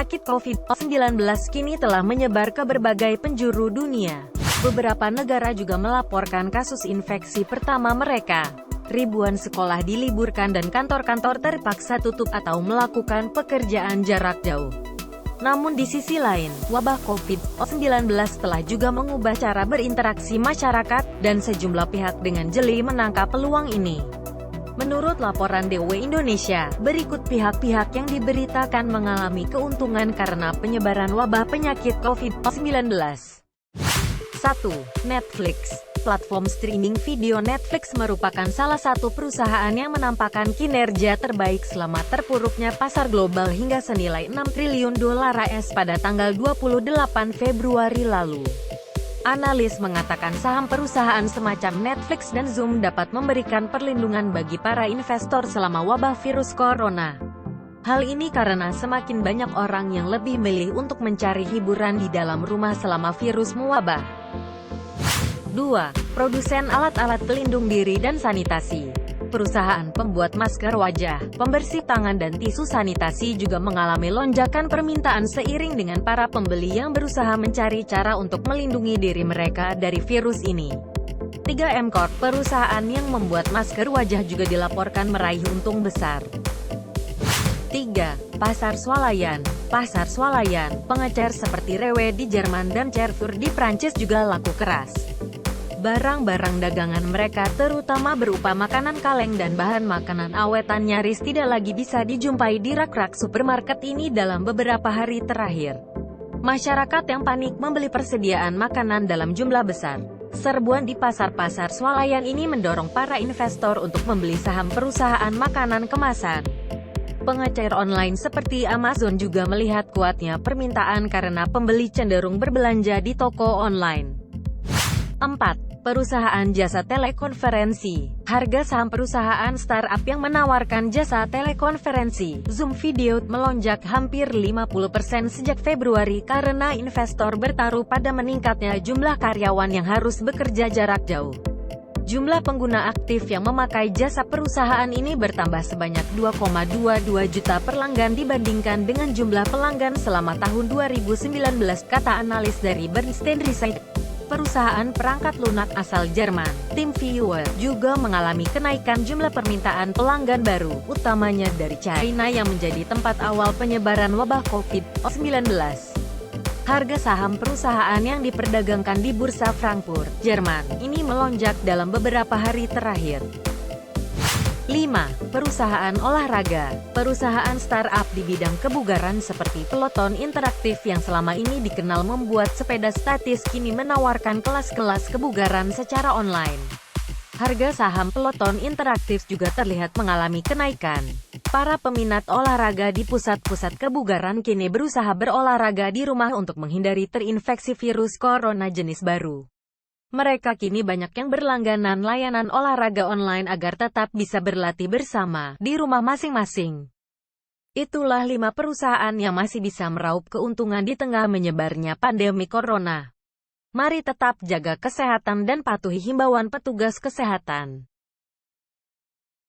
Penyakit COVID-19 kini telah menyebar ke berbagai penjuru dunia. Beberapa negara juga melaporkan kasus infeksi pertama mereka. Ribuan sekolah diliburkan dan kantor-kantor terpaksa tutup atau melakukan pekerjaan jarak jauh. Namun di sisi lain, wabah COVID-19 telah juga mengubah cara berinteraksi masyarakat, dan sejumlah pihak dengan jeli menangkap peluang ini. Menurut laporan DW Indonesia, berikut pihak-pihak yang diberitakan mengalami keuntungan karena penyebaran wabah penyakit COVID-19. 1. Netflix. Platform streaming video Netflix merupakan salah satu perusahaan yang menampakkan kinerja terbaik selama terpuruknya pasar global hingga senilai 6 triliun dolar AS pada tanggal 28 Februari lalu. Analis mengatakan saham perusahaan semacam Netflix dan Zoom dapat memberikan perlindungan bagi para investor selama wabah virus corona. Hal ini karena semakin banyak orang yang lebih memilih untuk mencari hiburan di dalam rumah selama virus mewabah. 2. Produsen alat-alat pelindung diri dan sanitasi. Perusahaan pembuat masker wajah, pembersih tangan dan tisu sanitasi juga mengalami lonjakan permintaan seiring dengan para pembeli yang berusaha mencari cara untuk melindungi diri mereka dari virus ini. 3M Corp, perusahaan yang membuat masker wajah, juga dilaporkan meraih untung besar. 3. Pasar swalayan. Pasar swalayan, pengecer seperti Rewe di Jerman dan Carrefour di Prancis juga laku keras. Barang-barang dagangan mereka, terutama berupa makanan kaleng dan bahan makanan awetan, nyaris tidak lagi bisa dijumpai di rak-rak supermarket ini dalam beberapa hari terakhir. Masyarakat yang panik membeli persediaan makanan dalam jumlah besar. Serbuan di pasar-pasar swalayan ini mendorong para investor untuk membeli saham perusahaan makanan kemasan. Pengecer online seperti Amazon juga melihat kuatnya permintaan karena pembeli cenderung berbelanja di toko online. 4. Perusahaan jasa telekonferensi. Harga saham perusahaan startup yang menawarkan jasa telekonferensi, Zoom Video, melonjak hampir 50% sejak Februari karena investor bertaruh pada meningkatnya jumlah karyawan yang harus bekerja jarak jauh. Jumlah pengguna aktif yang memakai jasa perusahaan ini bertambah sebanyak 2,22 juta pelanggan dibandingkan dengan jumlah pelanggan selama tahun 2019, kata analis dari Bernstein Research. Perusahaan perangkat lunak asal Jerman, TeamViewer, juga mengalami kenaikan jumlah permintaan pelanggan baru, utamanya dari China yang menjadi tempat awal penyebaran wabah COVID-19. Harga saham perusahaan yang diperdagangkan di Bursa Frankfurt, Jerman, ini melonjak dalam beberapa hari terakhir. 5. Perusahaan olahraga. Perusahaan startup di bidang kebugaran seperti Peloton Interaktif yang selama ini dikenal membuat sepeda statis kini menawarkan kelas-kelas kebugaran secara online. Harga saham Peloton Interaktif juga terlihat mengalami kenaikan. Para peminat olahraga di pusat-pusat kebugaran kini berusaha berolahraga di rumah untuk menghindari terinfeksi virus corona jenis baru. Mereka kini banyak yang berlangganan layanan olahraga online agar tetap bisa berlatih bersama di rumah masing-masing. Itulah 5 perusahaan yang masih bisa meraup keuntungan di tengah menyebarnya pandemi corona. Mari tetap jaga kesehatan dan patuhi himbauan petugas kesehatan.